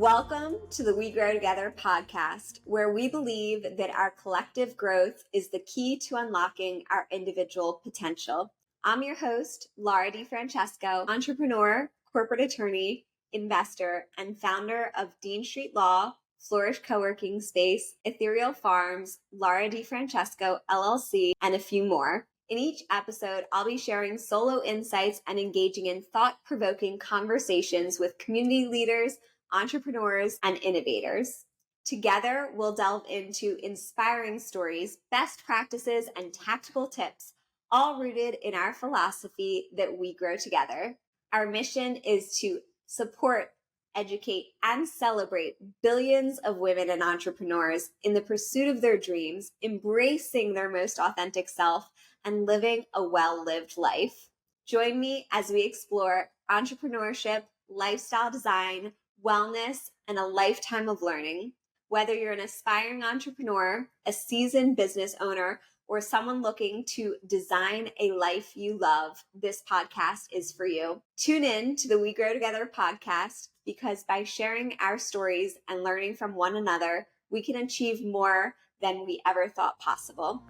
Welcome to the We Grow Together podcast, where we believe that our collective growth is the key to unlocking our individual potential. I'm your host, Laura DiFrancesco, entrepreneur, corporate attorney, investor, and founder of Dean Street Law, Flourish Co-working Space, Ethereal Farms, Laura DiFrancesco, LLC, and a few more. In each episode, I'll be sharing solo insights and engaging in thought-provoking conversations with community leaders, entrepreneurs, and innovators. Together, we'll delve into inspiring stories, best practices, and tactical tips, all rooted in our philosophy that we grow together. Our mission is to support, educate, and celebrate billions of women and entrepreneurs in the pursuit of their dreams, embracing their most authentic self, and living a well-lived life. Join me as we explore entrepreneurship, lifestyle design, wellness, and a lifetime of learning. Whether you're an aspiring entrepreneur, a seasoned business owner, or someone looking to design a life you love, this podcast is for you. Tune in to the We Grow Together podcast, because by sharing our stories and learning from one another, we can achieve more than we ever thought possible.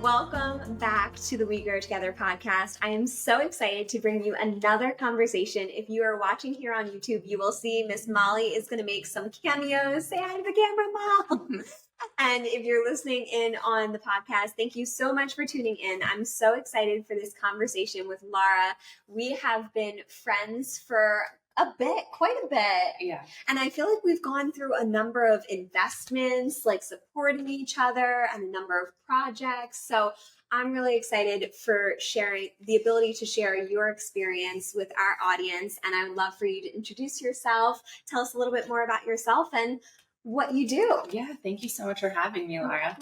Welcome back to the We Grow Together podcast. I am so excited to bring you another conversation. If you are watching here on YouTube, you will see Miss Molly is going to make some cameos. Say hi to the camera, Mom. And if you're listening in on the podcast, thank you so much for tuning in. I'm so excited for this conversation with Laura. We have been friends for quite a bit. Yeah. And I feel like we've gone through a number of investments, like supporting each other, and a number of projects. So I'm really excited for sharing the ability to share your experience with our audience. And I would love for you to introduce yourself, tell us a little bit more about yourself and what you do. Yeah, thank you so much for having me, Laura.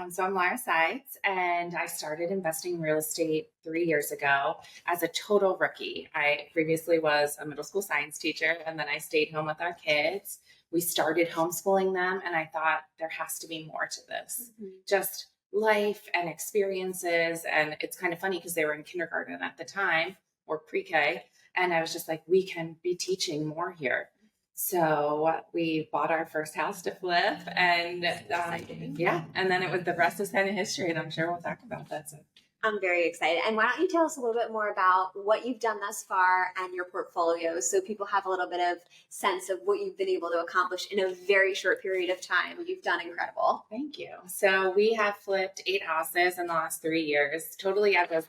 So I'm Laura Seitz, and I started investing in real estate 3 years ago as a total rookie. I previously was a middle school science teacher, and then I stayed home with our kids. We started homeschooling them, and I thought there has to be more to this. Just life and experiences. And it's kind of funny because they were in kindergarten at the time, or pre-K, and I was just like, we can be teaching more here. So we bought our first house to flip, and and then the rest is kind of history, and I'm sure we'll talk about that. So I'm very excited. And why don't you tell us a little bit more about what you've done thus far and your portfolio, so people have a little bit of sense of what you've been able to accomplish in a very short period of time. You've done incredible. Thank you. So we have flipped 8 houses in the last 3 years, totally as a...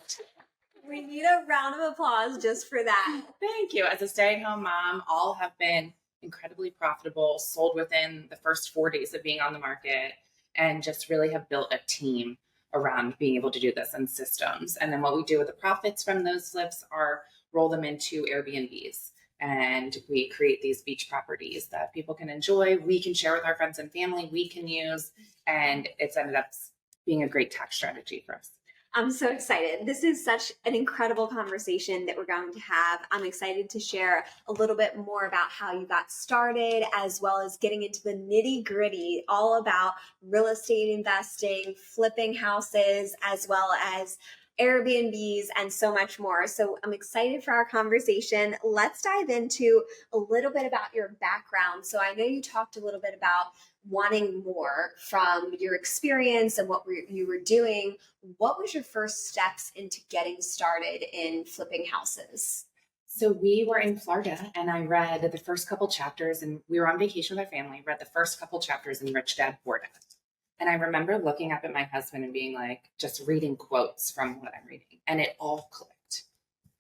We need a round of applause just for that. Thank you. As a stay-at-home mom, all have been incredibly profitable, sold within the first 4 days of being on the market, and just really have built a team around being able to do this and systems. And then what we do with the profits from those flips are roll them into Airbnbs. And we create these beach properties that people can enjoy. We can share with our friends and family, we can use, and it's ended up being a great tax strategy for us. I'm so excited. This is such an incredible conversation that we're going to have. I'm excited to share a little bit more about how you got started, as well as getting into the nitty gritty, all about real estate investing, flipping houses, as well as Airbnbs and so much more. So I'm excited for our conversation. Let's dive into a little bit about your background. So I know you talked a little bit about wanting more from your experience and what you were doing. What was your first steps into getting started in flipping houses? So we were in Florida, and I read the first couple chapters, and we were on vacation with our family, read the first couple chapters in Rich Dad Poor Dad. And I remember looking up at my husband and being like, just reading quotes from what I'm reading. And it all clicked.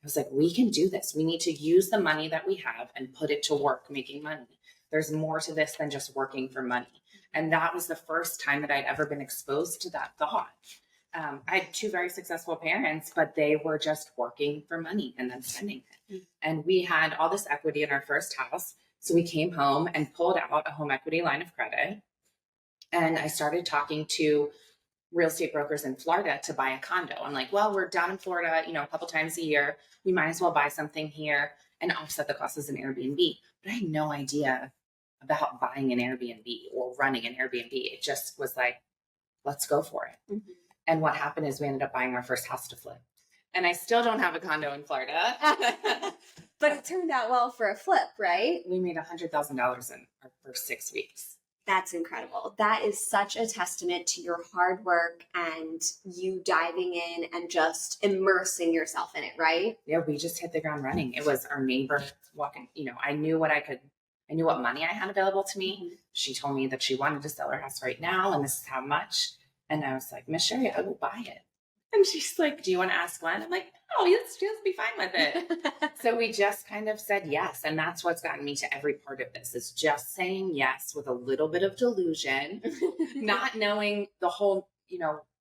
I was like, we can do this. We need to use the money that we have and put it to work making money. There's more to this than just working for money. And that was the first time that I'd ever been exposed to that thought. I had 2 very successful parents, but they were just working for money and then spending it. And we had all this equity in our first house. So we came home and pulled out a home equity line of credit. And I started talking to real estate brokers in Florida to buy a condo. I'm like, well, we're down in Florida, a couple times a year. We might as well buy something here and offset the cost as an Airbnb. But I had no idea about buying an Airbnb or running an Airbnb. It just was like, let's go for it. And what happened is we ended up buying our first house to flip. And I still don't have a condo in Florida. But it turned out well for a flip, right? We made $100,000 in our first 6 weeks. That's incredible. That is such a testament to your hard work and you diving in and just immersing yourself in it, right? Yeah, we just hit the ground running. It was our neighbor walking, I knew what money I had available to me. Mm-hmm. She told me that she wanted to sell her house right now and this is how much. And I was like, Miss Sherry, I will buy it. And she's like, do you want to ask Glenn? I'm like, no, let's be fine with it. So we just kind of said yes. And that's what's gotten me to every part of this is just saying yes with a little bit of delusion, not knowing the whole,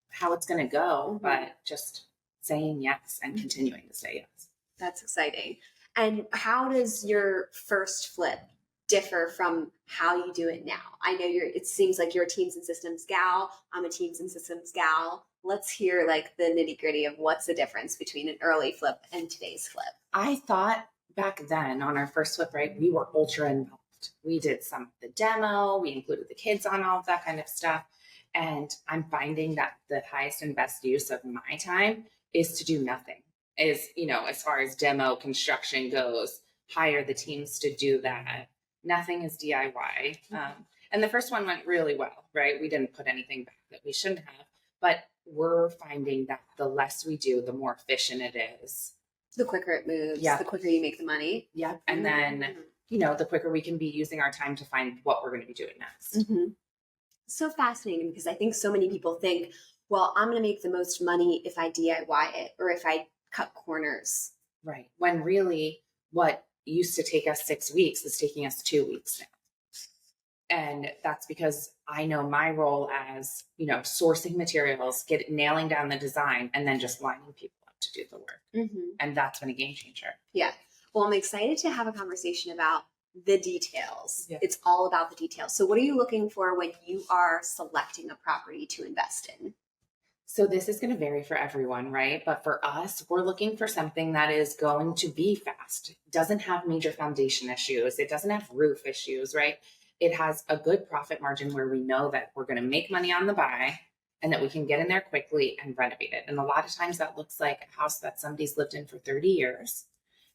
how it's going to go, but just saying yes and continuing to say yes. That's exciting. And how does your first flip differ from how you do it now? I know it seems like you're a teams and systems gal. I'm a teams and systems gal. Let's hear like the nitty gritty of what's the difference between an early flip and today's flip. I thought back then on our first flip, right, we were ultra involved. We did some of the demo. We included the kids on all of that kind of stuff. And I'm finding that the highest and best use of my time is to do nothing. As far as demo construction goes, hire the teams to do that. Nothing is DIY. And the first one went really well, right? We didn't put anything back that we shouldn't have, but we're finding that the less we do, the more efficient it is. The quicker it moves, the quicker you make the money. Yeah. And then, the quicker we can be using our time to find what we're going to be doing next. Mm-hmm. So fascinating because I think so many people think, well, I'm going to make the most money if I DIY it or if I cut corners. Right. When really what used to take us 6 weeks is taking us 2 weeks now. And that's because I know my role as, sourcing materials, nailing down the design, and then just lining people up to do the work. Mm-hmm. And that's been a game changer. Yeah. Well, I'm excited to have a conversation about the details. Yeah. It's all about the details. So what are you looking for when you are selecting a property to invest in? So this is going to vary for everyone, right? But for us, we're looking for something that is going to be fast. It doesn't have major foundation issues. It doesn't have roof issues, right? It has a good profit margin where we know that we're going to make money on the buy and that we can get in there quickly and renovate it. And a lot of times that looks like a house that somebody's lived in for 30 years.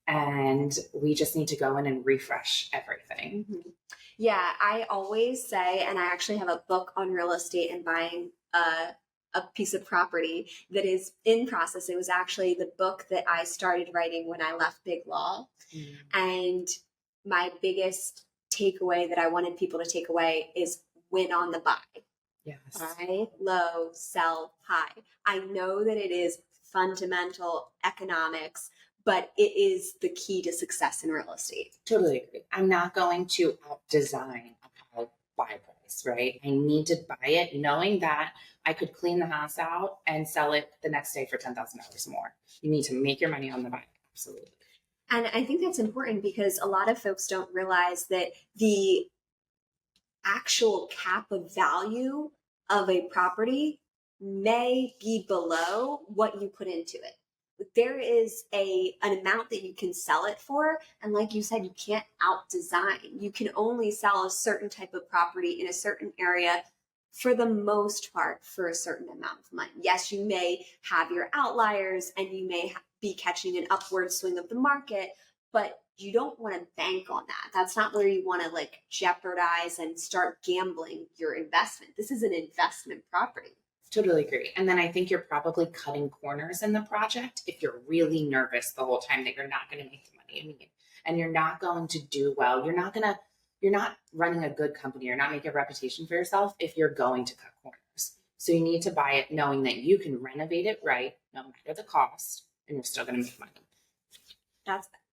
And we just need to go in and refresh everything. Mm-hmm. Yeah, I always say, and I actually have a book on real estate and buying a piece of property that is in process. It was actually the book that I started writing when I left Big Law. Mm-hmm. And my biggest takeaway that I wanted people to take away is win on the buy. Yes. Buy low, sell high. I know that it is fundamental economics, but it is the key to success in real estate. Totally agree. I'm not going to out-design a buy price, right? I need to buy it knowing that I could clean the house out and sell it the next day for $10,000 more. You need to make your money on the buy. Absolutely. And I think that's important because a lot of folks don't realize that the actual cap of value of a property may be below what you put into it. There is an amount that you can sell it for. And like you said, you can't out-design. You can only sell a certain type of property in a certain area for the most part for a certain amount of money. Yes, you may have your outliers and you may be catching an upward swing of the market, but you don't want to bank on that. That's not where you want to jeopardize and start gambling your investment. This is an investment property. Totally agree. And then I think you're probably cutting corners in the project if you're really nervous the whole time that you're not going to make the money you need and you're not going to do well. You're not running a good company. You're not making a reputation for yourself if you're going to cut corners. So you need to buy it knowing that you can renovate it right, no matter the cost, and you're still going to make money.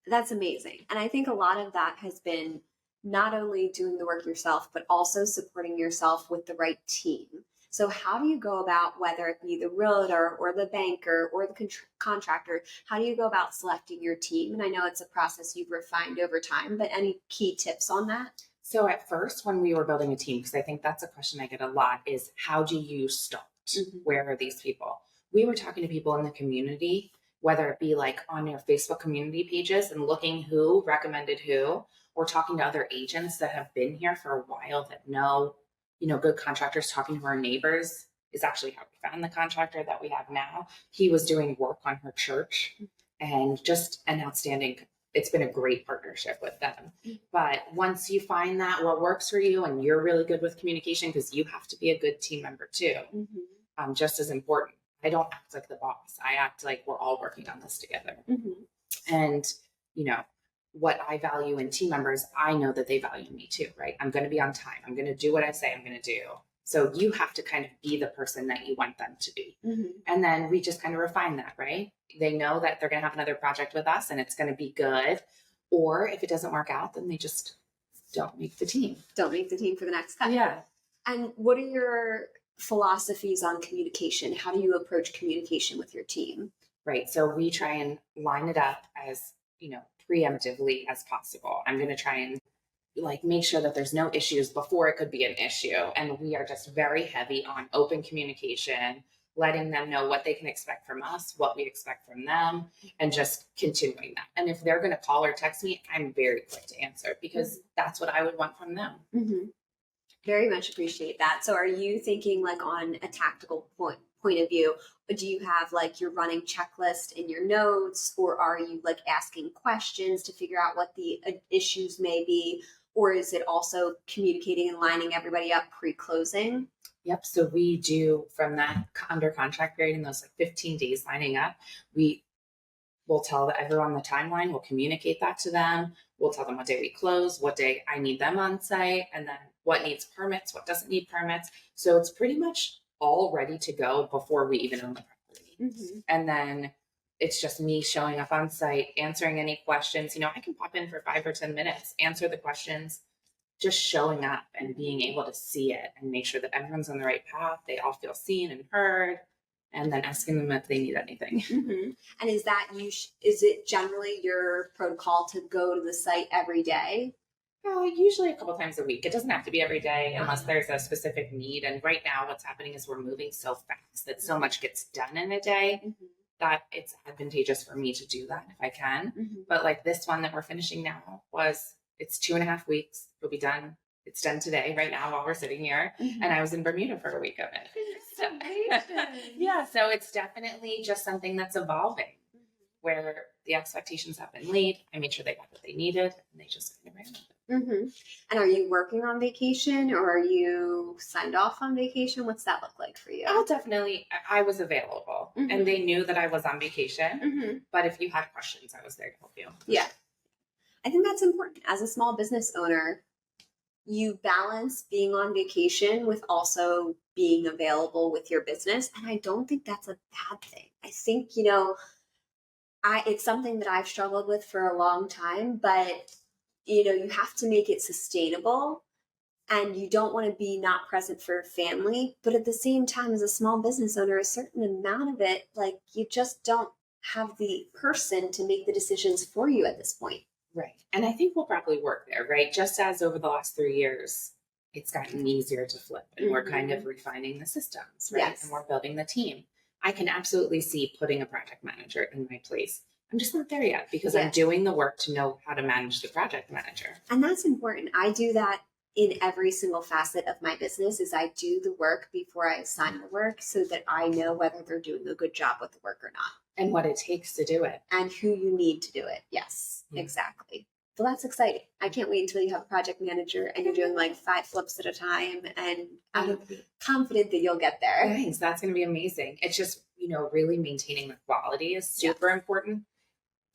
That's amazing. And I think a lot of that has been not only doing the work yourself, but also supporting yourself with the right team. So how do you go about, whether it be the realtor or the banker or the contractor, how do you go about selecting your team? And I know it's a process you've refined over time, but any key tips on that? So at first, when we were building a team, because I think that's a question I get a lot, is how do you start? Mm-hmm. Where are these people? We were talking to people in the community, whether it be on your Facebook community pages and looking who recommended who, or talking to other agents that have been here for a while that know good contractors, talking to our neighbors is actually how we found the contractor that we have now. He was doing work on her church, and just an outstanding, it's been a great partnership with them. But once you find that what works for you and you're really good with communication, because you have to be a good team member too, just as important. I don't act like the boss. I act like we're all working on this together. And, you know, what I value in team members, I know that they value me too, right? I'm going to be on time. I'm going to do what I say I'm going to do. So you have to kind of be the person that you want them to be. And then we just kind of refine that, right? They know that they're going to have another project with us and it's going to be good. Or if it doesn't work out, then they just don't make the team. Don't make the team for the next cut. Yeah. And what are your philosophies on communication? How do you approach communication with your team? Right. So we try and line it up as, you know, preemptively as possible. I'm going to try and like make sure that there's no issues before it could be an issue. And we are just very heavy on open communication, letting them know what they can expect from us, what we expect from them, and just continuing that. And if they're going to call or text me, I'm very quick to answer because that's what I would want from them. Very much appreciate that. So are you thinking like on a tactical point of view, do you have like your running checklist in your notes, or are you like asking questions to figure out what the issues may be? Or is it also communicating and lining everybody up pre-closing? Yep. So we do from that under contract period in those like 15 days lining up, we will tell everyone the timeline. We'll communicate that to them. We'll tell them what day we close, what day I need them on site, and then what needs permits, what doesn't need permits. So it's pretty much all ready to go before we even own the property. And then it's just me showing up on site, answering any questions. You know, I can pop in for 5 or 10 minutes, answer the questions, just showing up and being able to see it and make sure that everyone's on the right path. They all feel seen and heard, and then asking them if they need anything. And is that is it generally your protocol to go to the site every day? Usually a couple times a week. It doesn't have to be every day unless there's a specific need. And right now what's happening is we're moving so fast that so much gets done in a day that it's advantageous for me to do that if I can. But like this one that we're finishing now it's 2.5 weeks. It'll be done. It's done today, right now, while we're sitting here. And I was in Bermuda for a week of it. So, yeah. So it's definitely just something that's evolving where the expectations have been laid. I made sure they got what they needed and they just kind of ran with it. And are you working on vacation or are you signed off on vacation? What's that look like for you? Oh, definitely. I was available and they knew that I was on vacation. But if you had questions, I was there to help you. Yeah. I think that's important. As a small business owner, you balance being on vacation with also being available with your business. And I don't think that's a bad thing. I think, you know, it's something that I've struggled with for a long time, but you know, you have to make it sustainable and you don't want to be not present for your family. But at the same time, as a small business owner, a certain amount of it, like you just don't have the person to make the decisions for you at this point. Right. And I think we'll probably work there, right? Just as over the last 3 years, it's gotten easier to flip and we're kind of refining the systems, right? Yes. And we're building the team. I can absolutely see putting a project manager in my place. I'm just not there yet because I'm doing the work to know how to manage the project manager. And that's important. I do that in every single facet of my business is I do the work before I assign the work so that I know whether they're doing a good job with the work or not. And what it takes to do it. And who you need to do it. Yes, exactly. Well, that's exciting. I can't wait until you have a project manager and you're doing like 5 flips at a time. And I'm confident that you'll get there. Thanks. That's going to be amazing. It's just, you know, really maintaining the quality is super important.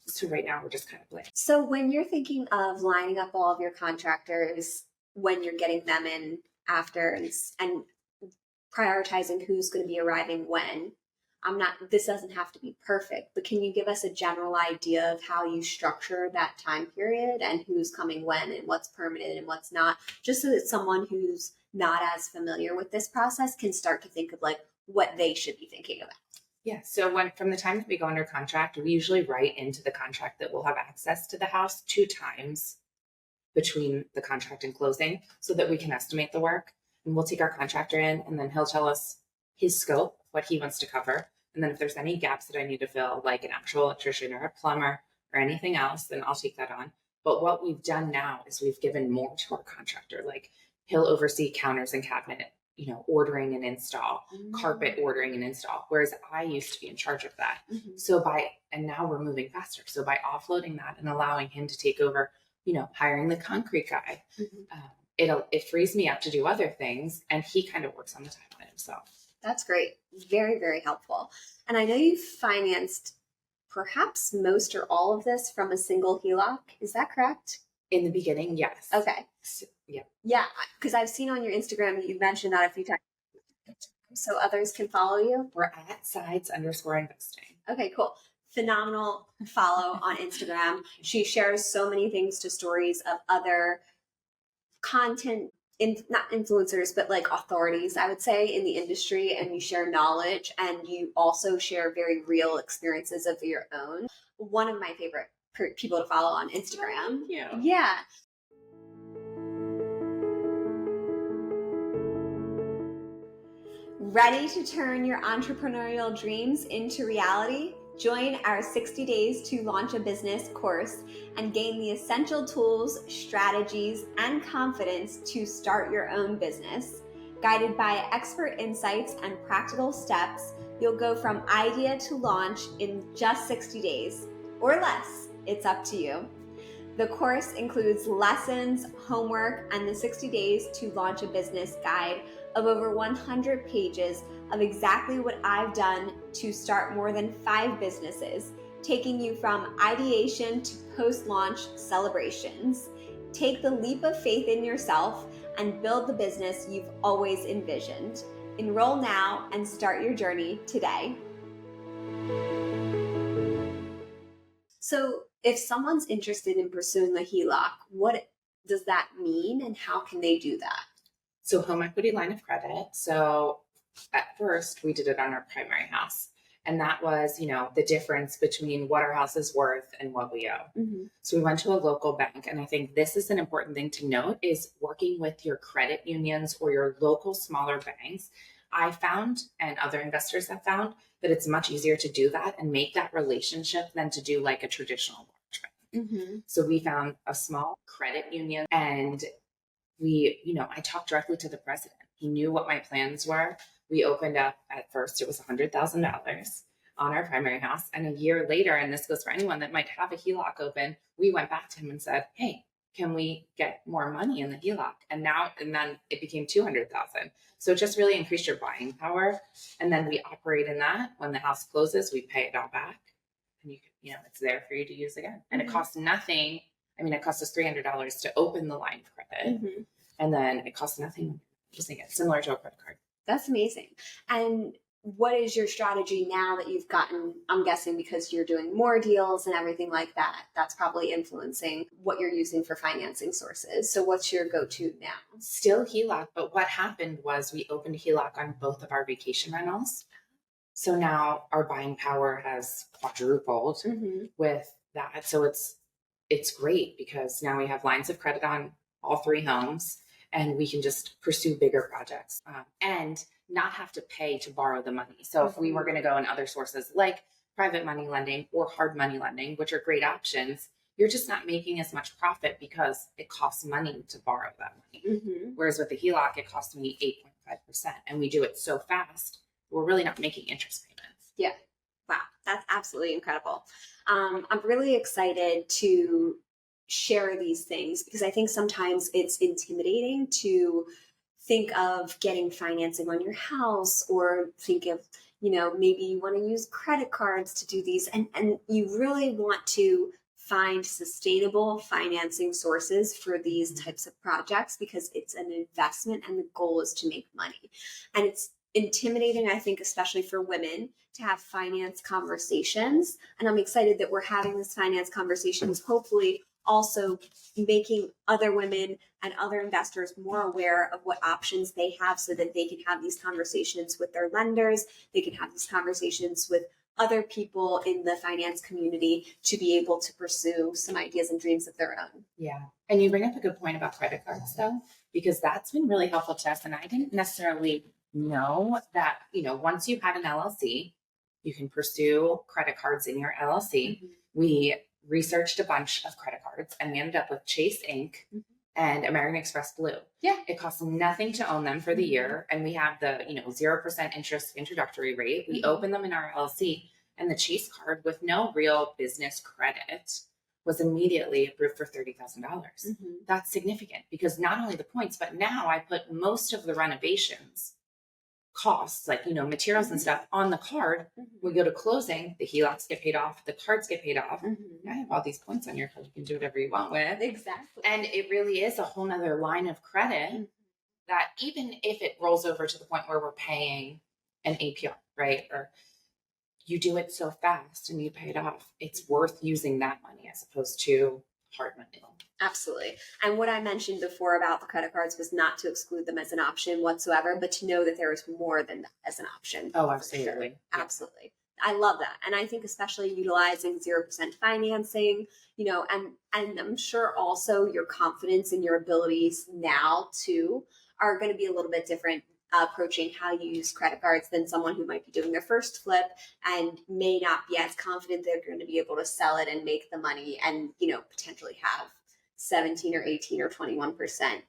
So right now we're just kind of blank. So when you're thinking of lining up all of your contractors, when you're getting them in after and prioritizing who's going to be arriving when, this doesn't have to be perfect, but can you give us a general idea of how you structure that time period and who's coming when and what's permanent and what's not, just so that someone who's not as familiar with this process can start to think of like what they should be thinking about? Yeah. So from the time that we go under contract, we usually write into the contract that we'll have access to the house 2 times between the contract and closing so that we can estimate the work. And we'll take our contractor in and then he'll tell us his scope, what he wants to cover. And then if there's any gaps that I need to fill, like an actual electrician or a plumber or anything else, then I'll take that on. But what we've done now is we've given more to our contractor. Like he'll oversee counters and cabinet ordering and install, carpet ordering and install, whereas I used to be in charge of that. And now we're moving faster. So by offloading that and allowing him to take over, hiring the concrete guy, it frees me up to do other things. And he kind of works on the timeline himself. That's great. Very, very helpful. And I know you've financed perhaps most or all of this from a single HELOC. Is that correct? In the beginning, yes. Okay. Yeah. Yeah, because I've seen on your Instagram, you've mentioned that a few times, so others can follow you. We're at sides_investing. Okay, cool. Phenomenal follow on Instagram. She shares so many things to stories of other content, not influencers, but like authorities, I would say, in the industry. And you share knowledge, and you also share very real experiences of your own. One of my favorite people to follow on Instagram. Thank you. Yeah. Ready to turn your entrepreneurial dreams into reality? Join our 60 Days to Launch a Business course and gain the essential tools, strategies, and confidence to start your own business. Guided by expert insights and practical steps, you'll go from idea to launch in just 60 days or less. It's up to you. The course includes lessons, homework, and the 60 Days to Launch a Business guide of over 100 pages of exactly what I've done to start more than 5 businesses, taking you from ideation to post-launch celebrations. Take the leap of faith in yourself and build the business you've always envisioned. Enroll now and start your journey today. So if someone's interested in pursuing a HELOC, what does that mean and how can they do that? So home equity line of credit. So at first we did it on our primary house. And that was, the difference between what our house is worth and what we owe. So we went to a local bank. And I think this is an important thing to note is working with your credit unions or your local smaller banks. I found, and other investors have found, that it's much easier to do that and make that relationship than to do like a traditional mortgage bank. So we found a small credit union, and I talked directly to the president. He knew what my plans were. We opened up, at first it was $100,000 on our primary house. And a year later, and this goes for anyone that might have a HELOC open, we went back to him and said, hey, can we get more money in the HELOC? And then it became $200,000. So it just really increased your buying power. And then we operate in that. When the house closes, we pay it all back. And it's there for you to use again. And it costs nothing. It cost us $300 to open the line of credit. And then it costs nothing using it, similar to a credit card. That's amazing. And what is your strategy now that you've gotten, I'm guessing because you're doing more deals and everything like that, that's probably influencing what you're using for financing sources. So what's your go-to now? Still HELOC, but what happened was we opened HELOC on both of our vacation rentals. So now our buying power has quadrupled with that. So it's great because now we have lines of credit on all 3 homes, and we can just pursue bigger projects and not have to pay to borrow the money. So if we were going to go in other sources like private money lending or hard money lending, which are great options, you're just not making as much profit because it costs money to borrow that money. Whereas with the HELOC, it costs me 8.5%, and we do it so fast, we're really not making interest payments. Yeah. Wow. That's absolutely incredible. I'm really excited to share these things because I think sometimes it's intimidating to think of getting financing on your house or think of, maybe you want to use credit cards to do these. And you really want to find sustainable financing sources for these types of projects because it's an investment and the goal is to make money. And it's intimidating, I think, especially for women to have finance conversations. And I'm excited that we're having this finance conversations, hopefully also making other women and other investors more aware of what options they have so that they can have these conversations with their lenders. They can have these conversations with other people in the finance community to be able to pursue some ideas and dreams of their own. Yeah. And you bring up a good point about credit cards though, because that's been really helpful to us. And I didn't necessarily know that, once you have an LLC, you can pursue credit cards in your LLC. We researched a bunch of credit cards and we ended up with Chase Inc. and American Express Blue. Yeah. It costs nothing to own them for the year. And we have the, 0% interest introductory rate. We open them in our LLC, and the Chase card with no real business credit was immediately approved for $30,000. That's significant because not only the points, but now I put most of the renovations costs, like, materials and stuff on the card. We go to closing, the HELOCs get paid off, the cards get paid off. I have all these points on your card. You can do whatever you want with. Exactly. And it really is a whole nother line of credit that even if it rolls over to the point where we're paying an APR, right? Or you do it so fast and you pay it off, it's worth using that money as opposed to hard money. Absolutely. And what I mentioned before about the credit cards was not to exclude them as an option whatsoever, but to know that there is more than that as an option. Oh, absolutely. Sure. Absolutely. I love that. And I think especially utilizing 0% financing, and I'm sure also your confidence in your abilities now too are going to be a little bit different approaching how you use credit cards than someone who might be doing their first flip and may not be as confident they're going to be able to sell it and make the money and, potentially have 17 or 18 or 21%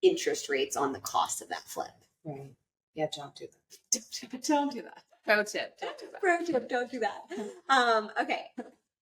interest rates on the cost of that flip. Right. Yeah, don't do that. Don't do that. Pro tip, don't do that. Pro tip, don't do that. Okay.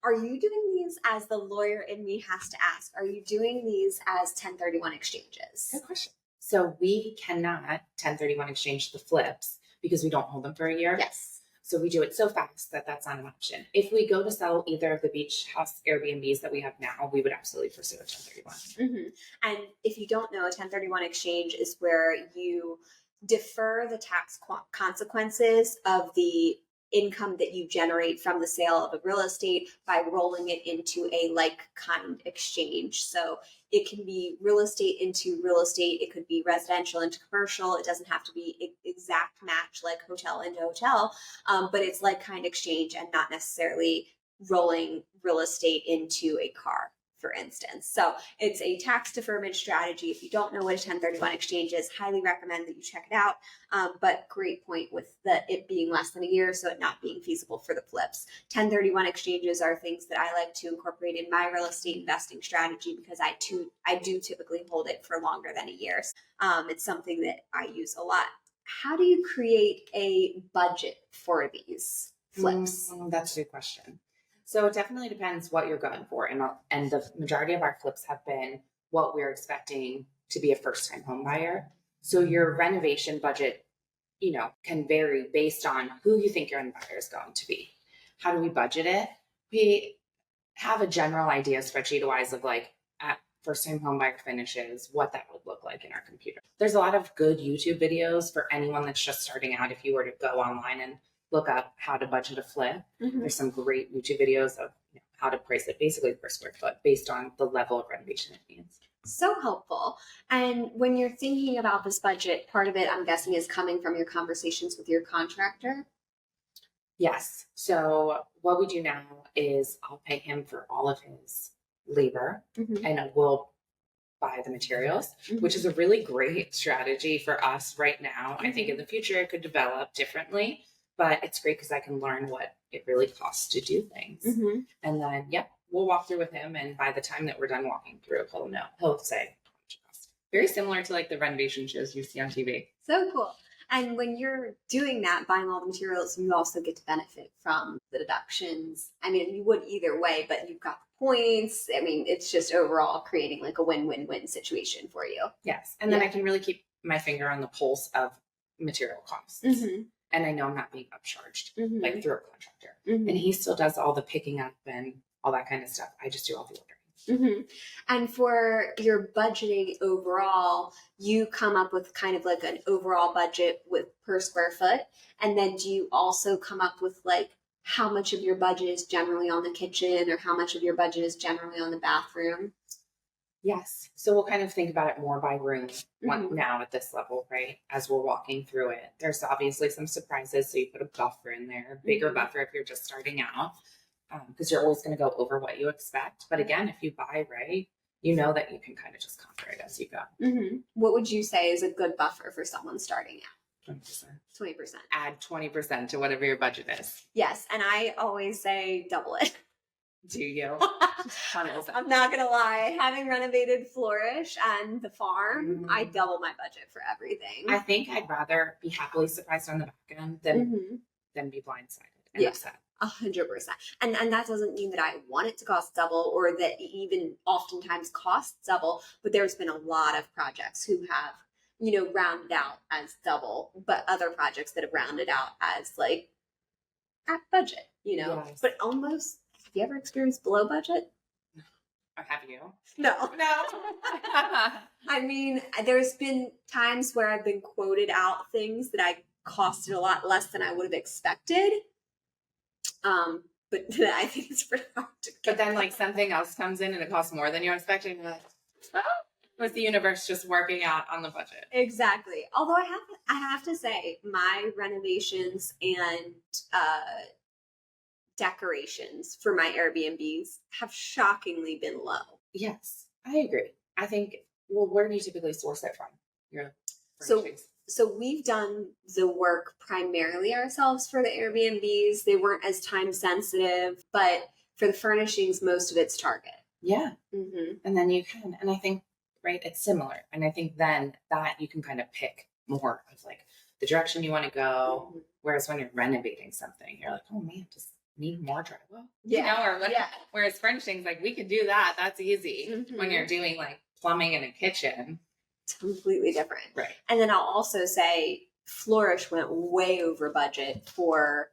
Are you doing these, as the lawyer in me has to ask, are you doing these as 1031 exchanges? Good question. So we cannot 1031 exchange the flips because we don't hold them for a year. Yes. So we do it so fast that that's not an option. If we go to sell either of the beach house Airbnbs that we have now, we would absolutely pursue a 1031. And if you don't know, a 1031 exchange is where you defer the tax consequences of the income that you generate from the sale of a real estate by rolling it into a like kind exchange. So it can be real estate into real estate. It could be residential into commercial. It doesn't have to be exact match like hotel into hotel, but it's like kind exchange and not necessarily rolling real estate into a car, for instance. So it's a tax deferment strategy. If you don't know what a 1031 exchange is, highly recommend that you check it out. But great point with it being less than a year, so it not being feasible for the flips. 1031 exchanges are things that I like to incorporate in my real estate investing strategy because I do typically hold it for longer than a year. It's something that I use a lot. How do you create a budget for these flips? That's a good question. So it definitely depends what you're going for. And the majority of our flips have been what we're expecting to be a first-time home buyer. So your renovation budget, can vary based on who you think your end buyer is going to be. How do we budget it? We have a general idea spreadsheet-wise of like at first-time home buyer finishes, what that would look like in our computer. There's a lot of good YouTube videos for anyone that's just starting out. If you were to go online and look up how to budget a flip. There's some great YouTube videos of how to price it basically per square foot based on the level of renovation it needs. So helpful. And when you're thinking about this budget, part of it, I'm guessing, is coming from your conversations with your contractor? Yes. So what we do now is I'll pay him for all of his labor and we'll buy the materials, which is a really great strategy for us right now. I think in the future it could develop differently. But it's great because I can learn what it really costs to do things. And then, we'll walk through with him. And by the time that we're done walking through, he'll say how much it costs. Very similar to like the renovation shows you see on TV. So cool. And when you're doing that, buying all the materials, you also get to benefit from the deductions. I mean, you would either way, but you've got the points. I mean, it's just overall creating like a win-win-win situation for you. Yes. And then I can really keep my finger on the pulse of material costs. And I know I'm not being upcharged like through a contractor. And he still does all the picking up and all that kind of stuff. I just do all the ordering. And for your budgeting overall, you come up with kind of like an overall budget with per square foot. And then do you also come up with like how much of your budget is generally on the kitchen or how much of your budget is generally on the bathroom? Yes. So we'll kind of think about it more by room now at this level, right? As we're walking through it. There's obviously some surprises. So you put a buffer in there, a bigger buffer if you're just starting out, because you're always going to go over what you expect. But again, if you buy right, you know that you can kind of just conquer it as you go. What would you say is a good buffer for someone starting out? 20%. 20%. Add 20% to whatever your budget is. Yes. And I always say double it. Do you? I'm not gonna lie. Having renovated Flourish and the farm, I double my budget for everything. I think I'd rather be happily surprised on the back end than be blindsided and upset. 100%. And that doesn't mean that I want it to cost double or that it even oftentimes costs double, but there's been a lot of projects who have, rounded out as double, but other projects that have rounded out as like at budget, Yes. but almost, have you ever experienced below budget? Have you? No. No. I mean, there's been times where I've been quoted out things that I costed a lot less than I would have expected. But I think it's pretty hard to get. But then like something else comes in and it costs more than you're expecting. Like, was the universe just working out on the budget? Exactly. Although I have to say my renovations and decorations for my Airbnbs have shockingly been low. Yes, I agree. I think, where do you typically source it from? Your furnishings? So we've done the work primarily ourselves for the Airbnbs. They weren't as time sensitive, but for the furnishings, most of it's Target. Yeah. Mm-hmm. And then you can, and I think, right, it's similar. And I think then that you can kind of pick more of like the direction you want to go. Mm-hmm. Whereas when you're renovating something, you're like, oh man, just need more drywall. Or what? Yeah. Whereas furnishings, like we could do that. That's easy. Mm-hmm. When you're doing like plumbing in a kitchen. Completely different. Right. And then I'll also say Flourish went way over budget for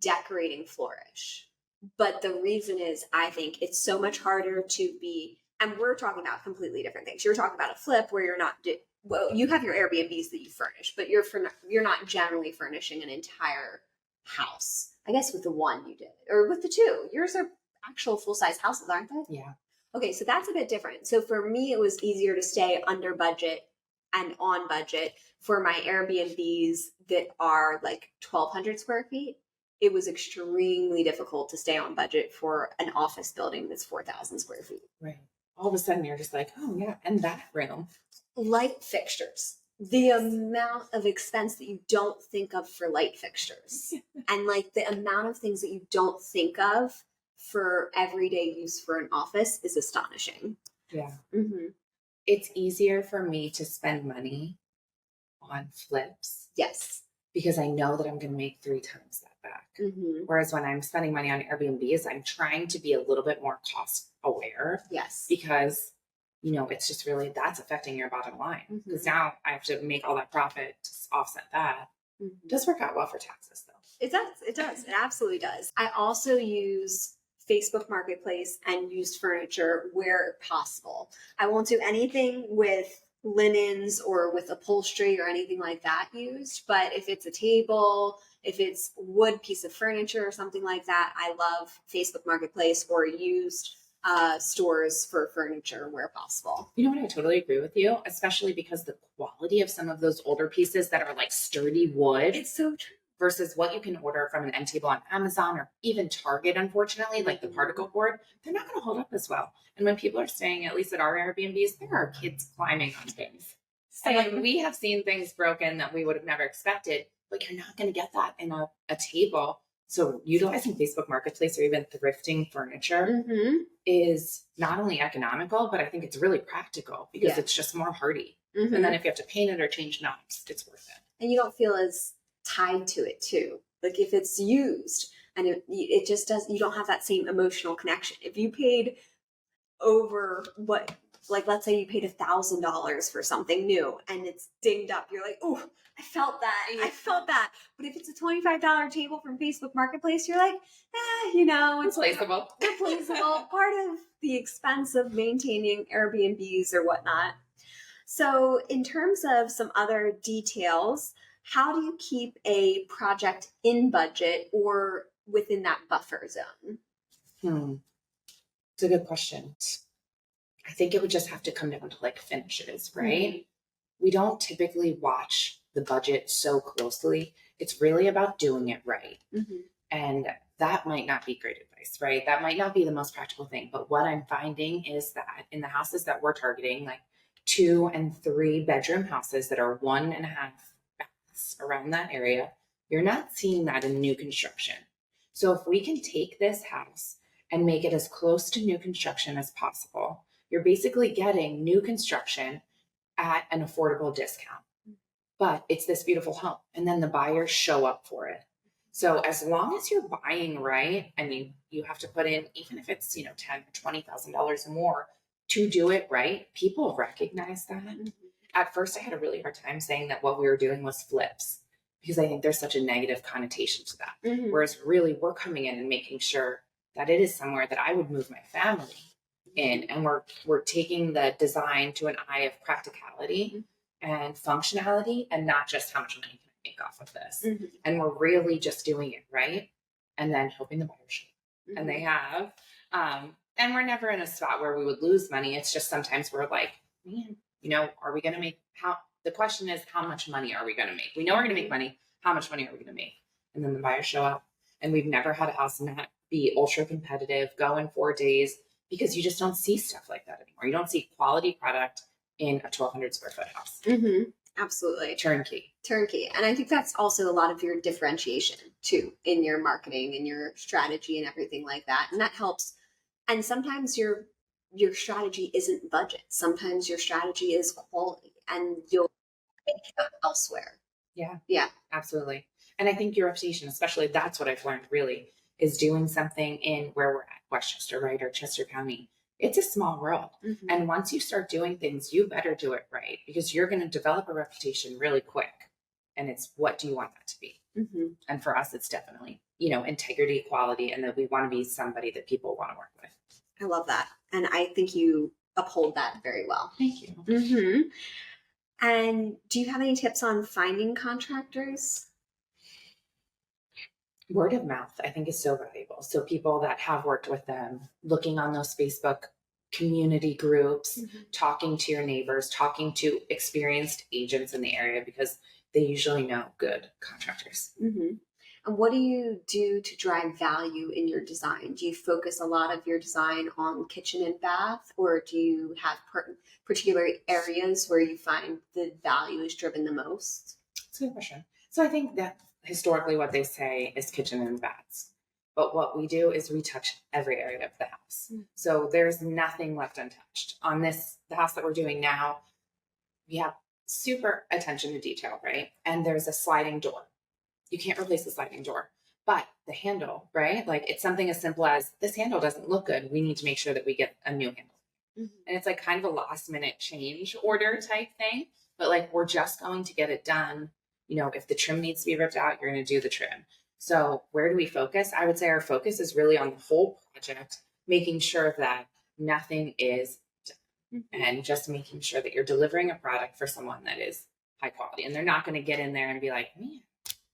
decorating Flourish. But the reason is I think it's so much harder to be, and we're talking about completely different things. You're talking about a flip where you're not, you have your Airbnbs that you furnish, but you're not generally furnishing an entire house. I guess with the one you did, or with the two. Yours are actual full-size houses, aren't they? Yeah. Okay, so that's a bit different. So for me, it was easier to stay under budget and on budget. For my Airbnbs that are like 1,200 square feet, it was extremely difficult to stay on budget for an office building that's 4,000 square feet. Right. All of a sudden, you're just like, oh yeah, and that room. Light fixtures. The amount of expense that you don't think of for light fixtures and like the amount of things that you don't think of for everyday use for an office is astonishing. Yeah. Mm-hmm. It's easier for me to spend money on flips. Yes. Because I know that I'm going to make 3 times that back. Mm-hmm. Whereas when I'm spending money on Airbnbs, I'm trying to be a little bit more cost aware. Yes. Because, it's just really, that's affecting your bottom line. Because now I have to make all that profit to offset that. Mm-hmm. It does work out well for taxes though. It does. It absolutely does. I also use Facebook Marketplace and used furniture where possible. I won't do anything with linens or with upholstery or anything like that used, but if it's a table, if it's wood piece of furniture or something like that, I love Facebook Marketplace or used stores for furniture where possible. You know what? I totally agree with you, especially because the quality of some of those older pieces that are like sturdy wood. It's so true. Versus what you can order from an end table on Amazon or even Target, unfortunately, like the particle board, they're not going to hold up as well. And when people are staying, at least at our Airbnbs, there are kids climbing on things. And like we have seen things broken that we would have never expected, but you're not going to get that in a table. So utilizing Facebook Marketplace or even thrifting furniture is not only economical, but I think it's really practical because it's just more hardy. Mm-hmm. And then if you have to paint it or change knobs, it's worth it. And you don't feel as tied to it too. Like if it's used and it just does, you don't have that same emotional connection. If you paid over let's say you paid $1,000 for something new and it's dinged up, you're like, oh, I felt that. But if it's a $25 table from Facebook Marketplace, you're like, it's replaceable. Part of the expense of maintaining Airbnbs or whatnot. So in terms of some other details, how do you keep a project in budget or within that buffer zone? It's a good question. I think it would just have to come down to like finishes, right? Mm-hmm. We don't typically watch the budget so closely. It's really about doing it right. Mm-hmm. And that might not be great advice, right? That might not be the most practical thing. But what I'm finding is that in the houses that we're targeting, like 2 and 3 bedroom houses that are 1.5 baths around that area, you're not seeing that in new construction. So if we can take this house and make it as close to new construction as possible. You're basically getting new construction at an affordable discount, but it's this beautiful home. And then the buyers show up for it. So as long as you're buying right, and you have to put in, even if it's, $10,000 or $20,000 more to do it right, people recognize that. Mm-hmm. At first, I had a really hard time saying that what we were doing was flips, because I think there's such a negative connotation to that. Mm-hmm. Whereas really we're coming in and making sure that it is somewhere that I would move my family in. And we're taking the design to an eye of practicality and functionality, and not just how much money can I make off of this. Mm-hmm. And we're really just doing it right, and then hoping the buyers show up. Mm-hmm. And they have. And we're never in a spot where we would lose money. It's just sometimes we're like, man, are we going to make, the question is, how much money are we going to make? We know we're going to make money. How much money are we going to make? And then the buyers show up. And we've never had a house not be ultra competitive, go in 4 days, because you just don't see stuff like that anymore. You don't see quality product in a 1,200 square foot house. Mm-hmm. Absolutely. Turnkey. And I think that's also a lot of your differentiation too, in your marketing and your strategy and everything like that. And that helps. And sometimes your strategy isn't budget. Sometimes your strategy is quality, and you'll make it up elsewhere. Yeah, absolutely. And I think your reputation, especially, that's what I've learned really, is doing something in where we're at, Westchester, right, or Chester County. It's a small world. Mm-hmm. And once you start doing things, you better do it right, because you're going to develop a reputation really quick. And it's, what do you want that to be? Mm-hmm. And for us, it's definitely, integrity, quality, and that we want to be somebody that people want to work with. I love that. And I think you uphold that very well. Thank you. Mm-hmm. And do you have any tips on finding contractors? Word of mouth, I think, is so valuable. So people that have worked with them, looking on those Facebook community groups, mm-hmm. talking to your neighbors, talking to experienced agents in the area, because they usually know good contractors. Mm-hmm. And what do you do to drive value in your design? Do you focus a lot of your design on kitchen and bath, or do you have particular areas where you find the value is driven the most? That's a good question. So I think that historically what they say is kitchen and baths. But what we do is we touch every area of the house. Mm-hmm. So there's nothing left untouched. On the house that we're doing now, we have super attention to detail, right? And there's a sliding door. You can't replace the sliding door, but the handle, right? Like, it's something as simple as, this handle doesn't look good. We need to make sure that we get a new handle. Mm-hmm. And it's like kind of a last minute change order type thing, but like, we're just going to get it done. If the trim needs to be ripped out, you're going to do the trim. So where do we focus? I would say our focus is really on the whole project, making sure that nothing is done, mm-hmm. and just making sure that you're delivering a product for someone that is high quality. And they're not going to get in there and be like, man,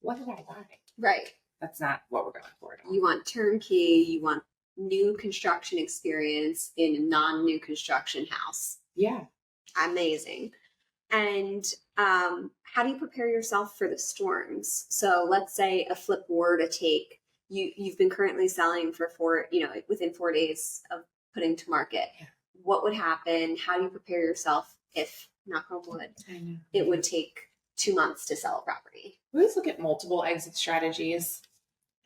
what did I buy? Right. That's not what we're going for. You want turnkey, you want new construction experience in a non-new construction house. Yeah. Amazing. And how do you prepare yourself for the storms? So let's say a flip were to take, you've been currently selling for within 4 days of putting to market. Yeah. What would happen? How do you prepare yourself if, knock on wood, it would take 2 months to sell a property? We always look at multiple exit strategies.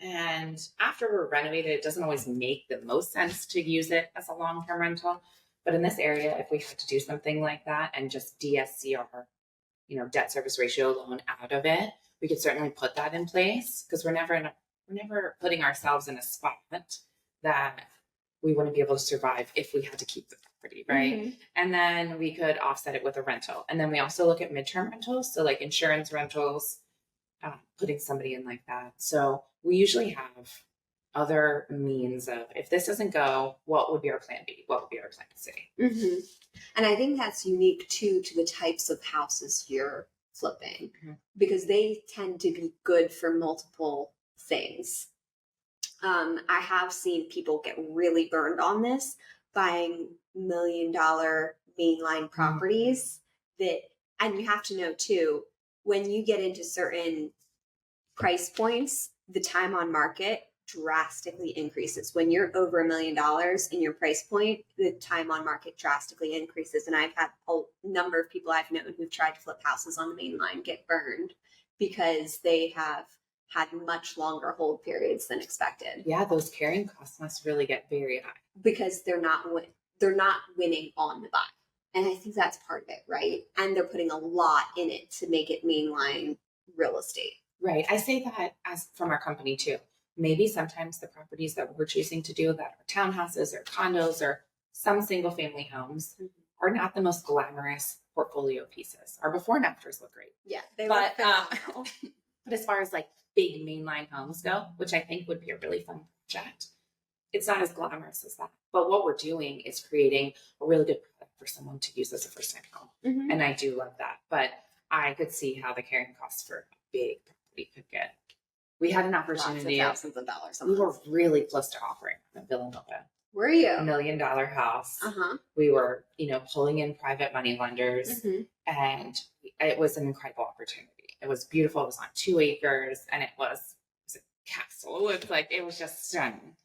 And after we're renovated, it doesn't always make the most sense to use it as a long-term rental. But in this area, if we had to do something like that and just DSCR, debt service ratio loan out of it, we could certainly put that in place, because we're never putting ourselves in a spot that we wouldn't be able to survive if we had to keep the property, right? Mm-hmm. And then we could offset it with a rental. And then we also look at midterm rentals, so like insurance rentals, putting somebody in like that. So we usually have other means of, if this doesn't go, what would be our plan B? What would be our plan C? Mm-hmm. And I think that's unique too to the types of houses you're flipping, mm-hmm. because they tend to be good for multiple things. I have seen people get really burned on this, buying $1 million mainline properties, mm-hmm. And you have to know too, when you get into certain price points, the time on market drastically increases. When you're over $1 million in your price point, the time on market drastically increases. And I've had a number of people I've known who've tried to flip houses on the main line get burned because they have had much longer hold periods than expected. Yeah, those carrying costs must really get very high because they're not winning on the buy. And I think that's part of it, right? And they're putting a lot in it to make it mainline real estate. Right. I say that as from our company too. Maybe sometimes the properties that we're choosing to do that are townhouses or condos or some single family homes are not the most glamorous portfolio pieces. Our before and afters look great. Yeah, they But look phenomenal. but as far as like big mainline homes go, which I think would be a really fun project, it's not as glamorous as that. But what we're doing is creating a really good product for someone to use as a first time home. Mhm. And I do love that. But I could see how the carrying costs for a big property could get. We had an opportunity. Lots of thousands of dollars. We were really close to offering on Villanova. Were you? $1 million house. Uh-huh. We were, pulling in private money lenders, and it was an incredible opportunity. It was beautiful. It was on 2 acres, and it was a castle. It was just stunning.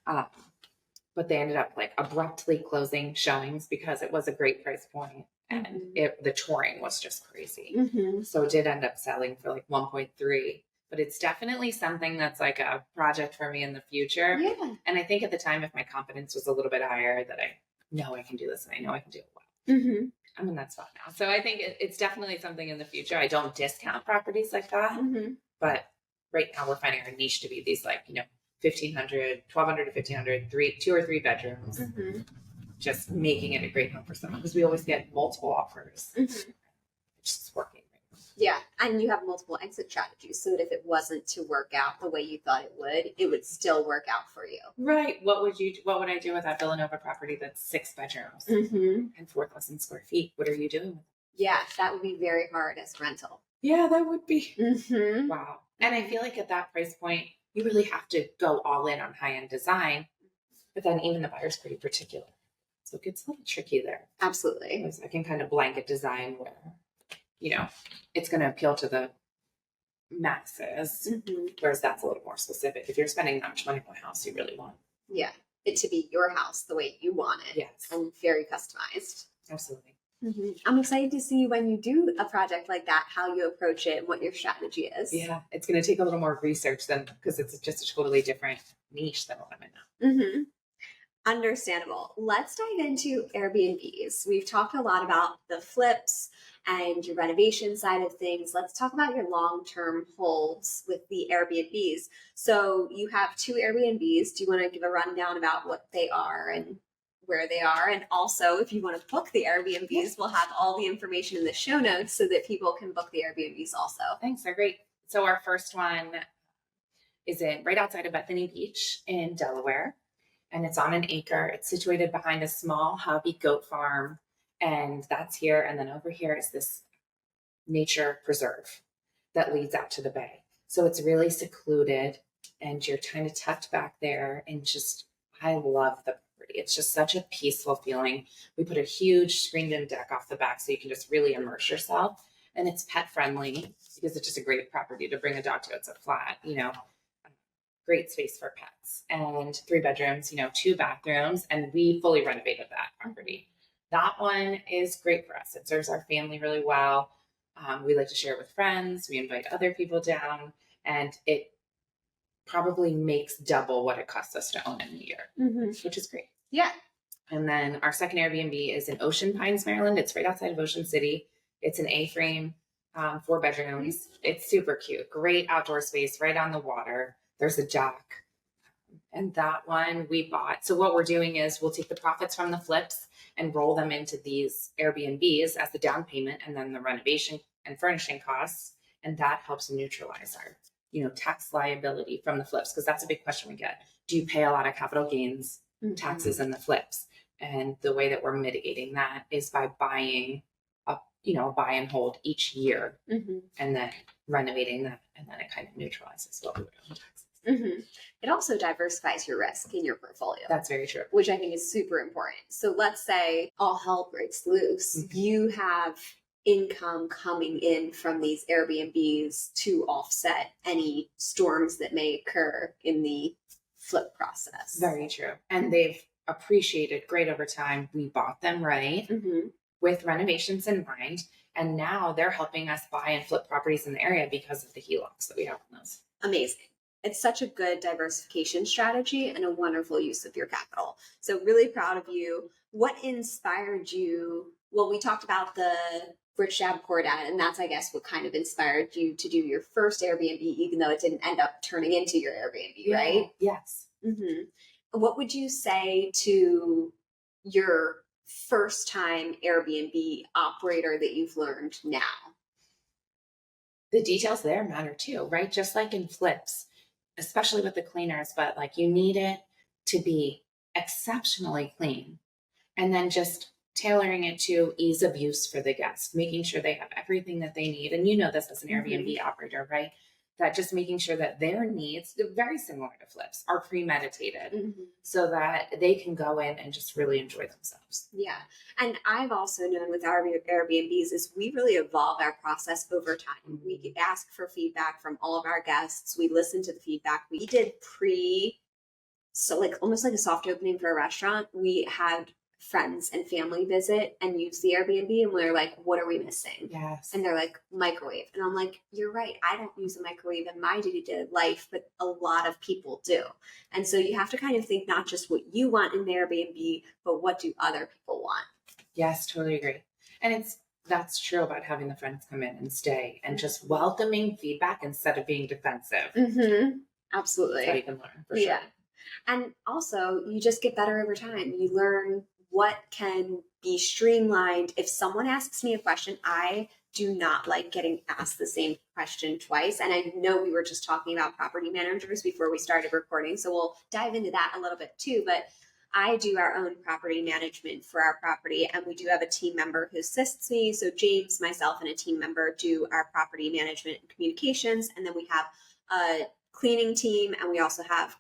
But they ended up abruptly closing showings because it was a great price point, and the touring was just crazy. So it did end up selling for 1.3. But it's definitely something that's a project for me in the future. Yeah. And I think at the time, if my confidence was a little bit higher, that I know I can do this and I know I can do it well. I'm in that spot now. So I think it's definitely something in the future. I don't discount properties like that. But right now we're finding our niche to be these 1,500, 1,200 to 1,500, 2 or 3 bedrooms. Just making it a great home for someone because we always get multiple offers. It's just working. Yeah, and you have multiple exit strategies so that if it wasn't to work out the way you thought it would still work out for you. Right. What would I do with that Villanova property that's 6 bedrooms and 4,000 square feet? What are you doing with it? Yeah, that would be very hard as rental. Yeah, that would be. Wow. And I feel like at that price point, you really have to go all in on high-end design, but then even the buyer's pretty particular. So it gets a little tricky there. Absolutely. Because I can kind of blanket design where it's going to appeal to the masses, whereas that's a little more specific. If you're spending that much money on a house, you really want it to be your house the way you want it. Yes. And very customized. Absolutely. I'm excited to see when you do a project like that, how you approach it and what your strategy is. Yeah, it's going to take a little more research because it's just a totally different niche than what I'm in now. Understandable. Let's dive into Airbnbs. We've talked a lot about the flips and your renovation side of things. Let's talk about your long-term holds with the Airbnbs. So you have 2 Airbnbs. Do you want to give a rundown about what they are and where they are? And also, if you want to book the Airbnbs, we'll have all the information in the show notes so that people can book the Airbnbs also. Thanks. They're great. So our first one is right outside of Bethany Beach in Delaware. And it's on an acre. It's situated behind a small hobby goat farm. And that's here. And then over here is this nature preserve that leads out to the bay. So it's really secluded and you're kind of tucked back there. And I love the property. It's just such a peaceful feeling. We put a huge screened-in deck off the back so you can just really immerse yourself. And it's pet friendly because it's just a great property to bring a dog to. It's a flat, great space for pets, and 3 bedrooms, 2 bathrooms, and we fully renovated that property. That one is great for us. It serves our family really well. We like to share it with friends. We invite other people down, and it probably makes double what it costs us to own in a year, which is great. Yeah. And then our second Airbnb is in Ocean Pines, Maryland. It's right outside of Ocean City. It's an A-frame, 4 bedrooms. It's super cute. Great outdoor space right on the water. There's a dock. And that one we bought. So what we're doing is we'll take the profits from the flips and roll them into these Airbnbs as the down payment and then the renovation and furnishing costs. And that helps neutralize our, tax liability from the flips. Because that's a big question we get. Do you pay a lot of capital gains taxes in the flips? And the way that we're mitigating that is by buying buy and hold each year and then renovating that. And then it kind of neutralizes what we would owe in taxes. It also diversifies your risk in your portfolio. That's very true. Which I think is super important. So let's say all hell breaks loose. You have income coming in from these Airbnbs to offset any storms that may occur in the flip process. Very true. And they've appreciated great over time. We bought them right with renovations in mind. And now they're helping us buy and flip properties in the area because of the HELOCs that we have on those. amazing. It's such a good diversification strategy and a wonderful use of your capital. So really proud of you. What inspired you? Well, we talked about the Rich Dad Poor Dad, and that's, I guess, what kind of inspired you to do your first Airbnb, even though it didn't end up turning into your Airbnb, right? Yes. What would you say to your first time Airbnb operator that you've learned now? The details there matter too, right? Just like in flips, especially with the cleaners, but like you need it to be exceptionally clean. And then just tailoring it to ease of use for the guest, making sure they have everything that they need. And you know this as an Airbnb operator, right? That just making sure that their needs, very similar to flips, are premeditated so that they can go in and just really enjoy themselves. Yeah. And I've also known with our Airbnbs is we really evolve our process over time. We ask for feedback from all of our guests. We listen to the feedback. We did so like almost like a soft opening for a restaurant. We had friends and family visit and use the Airbnb, and we're like, what are we missing? Yes. And they're like, microwave. And I'm like, you're right, I don't use a microwave in my day-to-day life, but a lot of people do. And so you have to kind of think not just what you want in the Airbnb, but what do other people want. Yes, totally agree. And that's true about having the friends come in and stay and just welcoming feedback instead of being defensive. Absolutely. So you can learn for sure. Yeah. And also you just get better over time. You learn what can be streamlined. If someone asks me a question, I do not like getting asked the same question twice. And I know we were just talking about property managers before we started recording, so we'll dive into that a little bit too. But I do our own property management for our property, and we do have a team member who assists me. So James, myself, and a team member do our property management and communications. And then we have a cleaning team, and we also have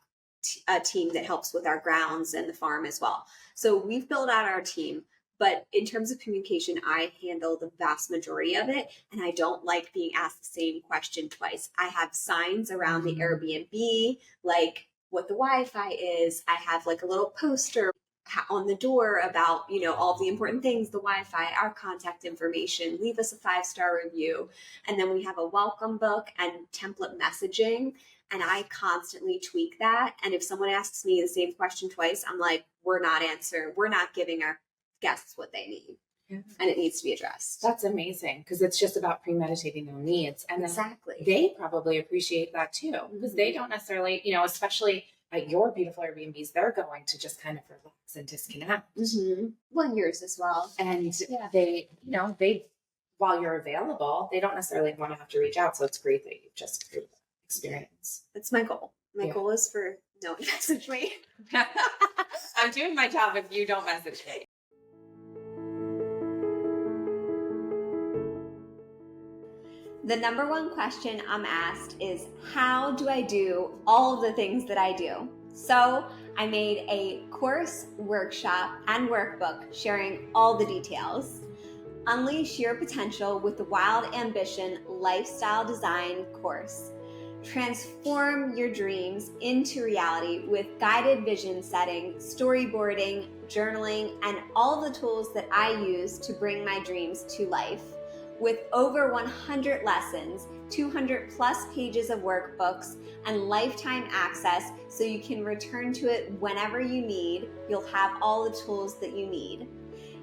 a team that helps with our grounds and the farm as well. So we've built out our team, but in terms of communication, I handle the vast majority of it, and I don't like being asked the same question twice. I have signs around the Airbnb, like what the Wi-Fi is. I have like a little poster on the door about, all the important things, the Wi-Fi, our contact information, leave us a 5-star review. And then we have a welcome book and template messaging. And I constantly tweak that. And if someone asks me the same question twice, I'm like, we're not giving our guests what they need. Yeah. And it needs to be addressed. That's amazing, because it's just about premeditating their needs. And exactly. They probably appreciate that too, because they don't necessarily, especially at your beautiful Airbnbs, they're going to just kind of relax and disconnect. Well, yours as well. And they, while you're available, they don't necessarily want to have to reach out. So it's great that you've just created that experience. That's my goal. My goal is for no one to message me. I'm doing my job if you don't message me. The number one question I'm asked is, how do I do all of the things that I do? So I made a course, workshop, and workbook sharing all the details. Unleash your potential with the Wild Ambition Lifestyle Design course. Transform your dreams into reality with guided vision setting, storyboarding, journaling, and all the tools that I use to bring my dreams to life. With over 100 lessons, 200 plus pages of workbooks, and lifetime access so you can return to it whenever you need, you'll have all the tools that you need.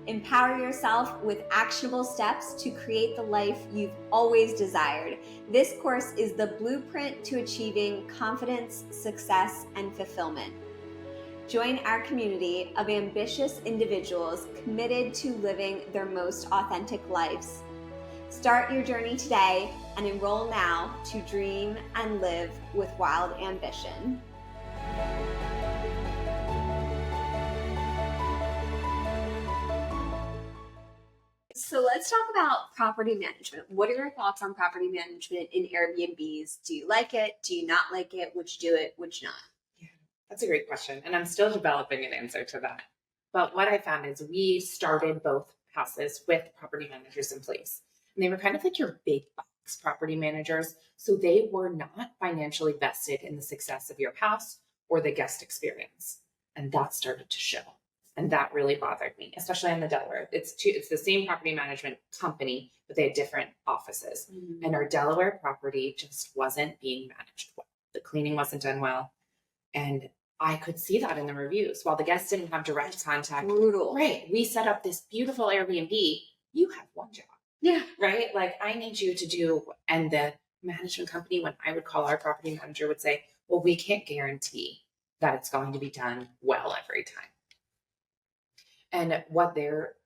Empower yourself with actionable steps to create the life you've always desired. This course is the blueprint to achieving confidence, success, and fulfillment. Join our community of ambitious individuals committed to living their most authentic lives. Start your journey today and enroll now to dream and live with wild ambition. So let's talk about property management. What are your thoughts on property management in Airbnbs? Do you like it? Do you not like it? Would you do it? Would you not? Yeah, that's a great question. And I'm still developing an answer to that. But what I found is we started both houses with property managers in place. And they were kind of like your big box property managers. So they were not financially vested in the success of your house or the guest experience. And that started to show. And that really bothered me, especially on the Delaware. It's the same property management company, but they had different offices. And our Delaware property just wasn't being managed well. The cleaning wasn't done well. And I could see that in the reviews. While the guests didn't have direct contact. Brutal. Right. We set up this beautiful Airbnb. You have one job. Yeah. Right. Like, I need you to do, and the management company, when I would call our property manager, would say, well, we can't guarantee that it's going to be done well every time. And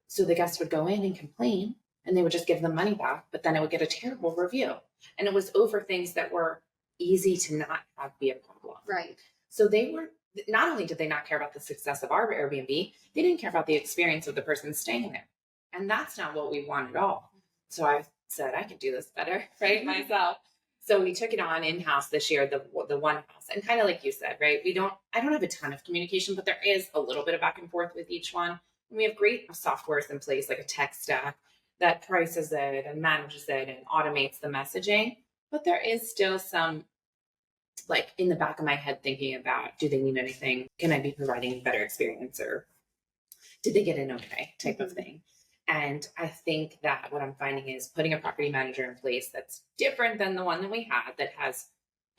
so the guests would go in and complain, and they would just give them money back, but then it would get a terrible review. And it was over things that were easy to not have be a problem. Right. So not only did they not care about the success of our Airbnb, they didn't care about the experience of the person staying there. And that's not what we want at all. So I said, I can do this better, right, myself. So we took it on in-house this year, the one house. And kind of like you said, right, I don't have a ton of communication, but there is a little bit of back and forth with each one. And we have great softwares in place, like a tech stack that prices it and manages it and automates the messaging. But there is still some, like, in the back of my head thinking about, do they need anything? Can I be providing a better experience? Or did they get in okay type of thing? And I think that what I'm finding is putting a property manager in place that's different than the one that we had, that has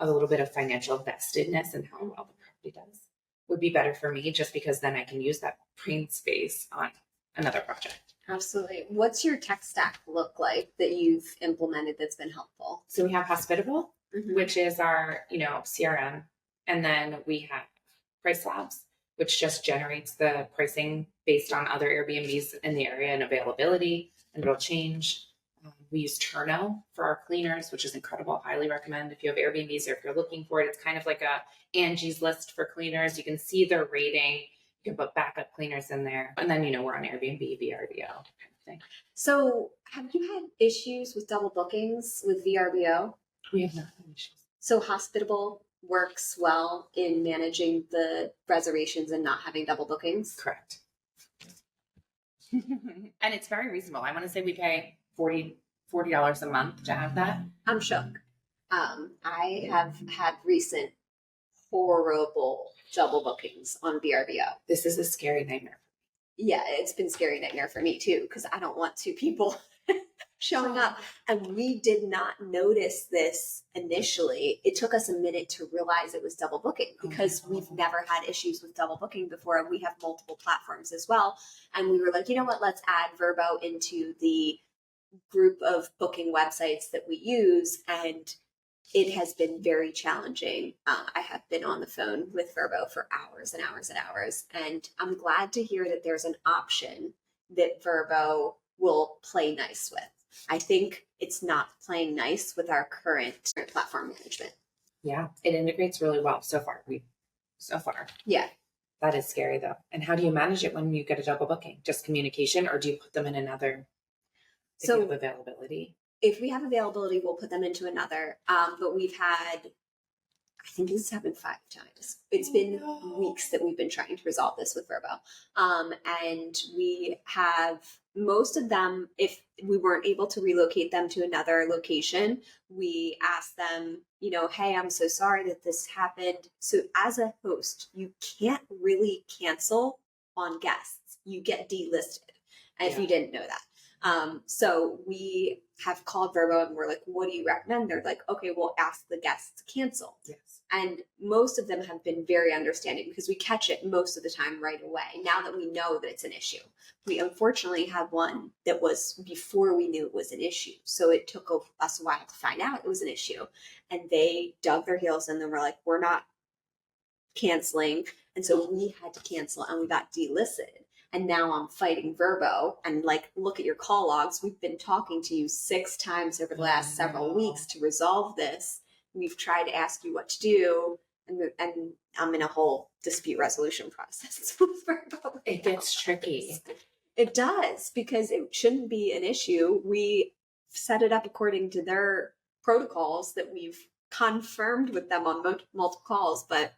a little bit of financial vestedness in how well the property does, would be better for me, just because then I can use that brain space on another project. Absolutely. What's your tech stack look like that you've implemented that's been helpful? So we have Hospitable, which is our, CRM. And then we have Price Labs, which just generates the pricing based on other Airbnbs in the area and availability, and it'll change. We use Turno for our cleaners, which is incredible. Highly recommend if you have Airbnbs or if you're looking for it. It's kind of like a Angie's List for cleaners. You can see their rating. You can put backup cleaners in there. And then, we're on Airbnb, VRBO kind of thing. So have you had issues with double bookings with VRBO? We have not had issues. So Hospitable works well in managing the reservations and not having double bookings? Correct. And it's very reasonable. I want to say we pay $40 a month to have that. I'm shook. I have had recent horrible double bookings on VRBO. This is a scary nightmare. Yeah, it's been scary nightmare for me too, because I don't want two people showing up. And we did not notice this initially. It took us a minute to realize it was double booking, because we've never had issues with double booking before. We have multiple platforms as well. And we were like, you know what, let's add Vrbo into the group of booking websites that we use. And it has been very challenging. I have been on the phone with Vrbo for hours and hours and hours. And I'm glad to hear that there's an option that Vrbo will play nice with. I think it's not playing nice with our current platform management. Yeah, it integrates really well so far. Yeah. That is scary though. And how do you manage it when you get a double booking? Just communication, or do you put them in another if you have availability? If we have availability, we'll put them into another. But we've had, I think this has happened 5 times. It's been weeks that we've been trying to resolve this with Vrbo. And we have most of them, if we weren't able to relocate them to another location, we asked them, hey, I'm so sorry that this happened. So as a host, you can't really cancel on guests. You get delisted, if you didn't know that. So we have called Vrbo and we're like, what do you recommend? They're like, okay, we'll ask the guests to cancel. Yes. And most of them have been very understanding, because we catch it most of the time right away. Now that we know that it's an issue, we unfortunately have one that was before we knew it was an issue. So it took us a while to find out it was an issue, and they dug their heels in and were like, we're not canceling. And so we had to cancel and we got delisted. And now I'm fighting Vrbo and look at your call logs. We've been talking to you 6 times over the last several weeks to resolve this. We've tried to ask you what to do. And I'm in a whole dispute resolution process with Vrbo. It gets tricky. It does, because it shouldn't be an issue. We set it up according to their protocols that we've confirmed with them on multiple calls, but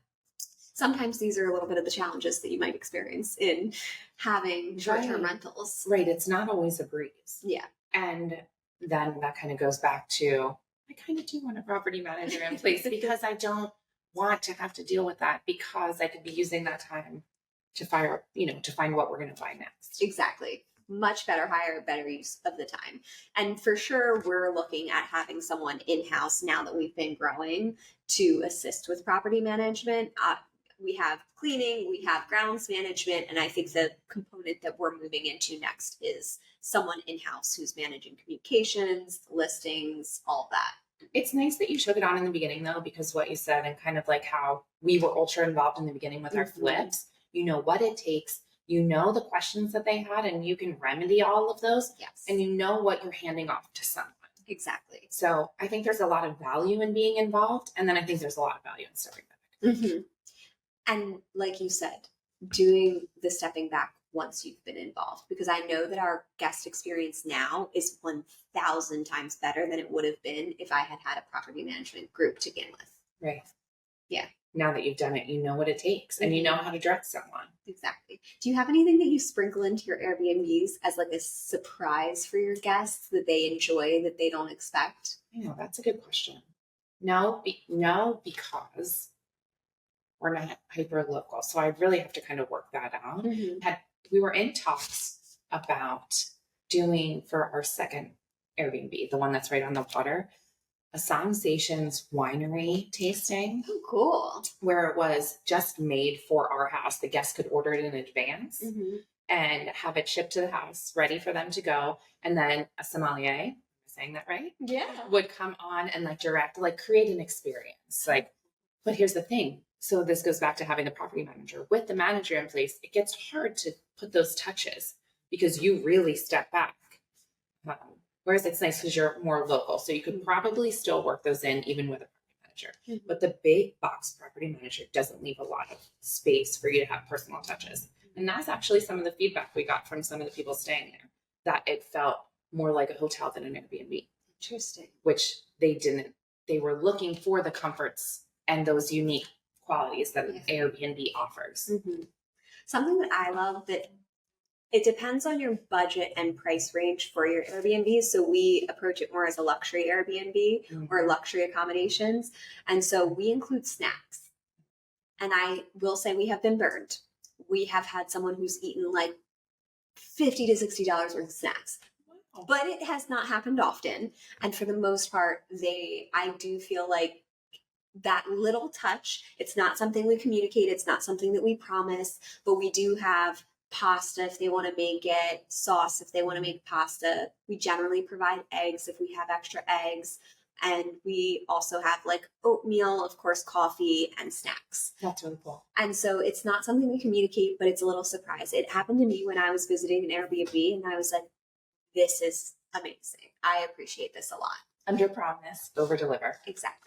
sometimes these are a little bit of the challenges that you might experience in having short-term rentals. Right. It's not always a breeze. Yeah. And then that kind of goes back to, I kind of do want a property manager in place, because I don't want to have to deal with that, because I could be using that time to find what we're going to find next. Exactly. much better hire, better use of the time. And for sure, we're looking at having someone in-house now that we've been growing to assist with property management. We have cleaning, we have grounds management, and I think the component that we're moving into next is someone in-house who's managing communications, listings, all that. It's nice that you showed it on in the beginning, though, because what you said and kind of like how we were ultra involved in the beginning with our flips, you know what it takes, you know the questions that they had, and you can remedy all of those. Yes. And you know what you're handing off to someone. Exactly. So I think there's a lot of value in being involved. And then I think there's a lot of value in stepping back. Mm-hmm. And like you said, doing the stepping back once you've been involved, because I know that our guest experience now is 1,000 times better than it would have been if I had had a property management group to begin with. Right. Yeah. Now that you've done it, you know what it takes and you know how to direct someone. Exactly. Do you have anything that you sprinkle into your Airbnbs as like a surprise for your guests that they enjoy, that they don't expect? I know, that's a good question. No, because we're not hyper local. So I really have to kind of work that out. Mm-hmm. We were in talks about doing for our second Airbnb, the one that's right on the water, a Sensations winery tasting. Oh, cool. Where it was just made for our house. The guests could order it in advance and have it shipped to the house, ready for them to go. And then a sommelier, am I saying that right? Yeah. Would come on and like direct, like create an experience. Like, but here's the thing. So this goes back to having the property manager. With the manager in place, it gets hard to put those touches because you really step back. Whereas it's nice because you're more local. So you could probably still work those in even with a property manager. But the big box property manager doesn't leave a lot of space for you to have personal touches. And that's actually some of the feedback we got from some of the people staying there, that it felt more like a hotel than an Airbnb. Interesting. Which they didn't. They were looking for the comforts and those unique qualities that an Airbnb offers. Something that I love, that it depends on your budget and price range for your Airbnb. So we approach it more as a luxury Airbnb or luxury accommodations. And so we include snacks. And I will say we have been burned. We have had someone who's eaten like $50 to $60 worth of snacks. Wow. But it has not happened often. And for the most part, I do feel like that little touch, it's not something we communicate, it's not something that we promise, but we do have pasta if they want to make it, sauce if they want to make pasta. We generally provide eggs if we have extra eggs. And we also have like oatmeal, of course, coffee and snacks. That's really cool. And so it's not something we communicate, but it's a little surprise. It happened to me when I was visiting an Airbnb and I was like, this is amazing. I appreciate this a lot. Under promise, over deliver. Exactly.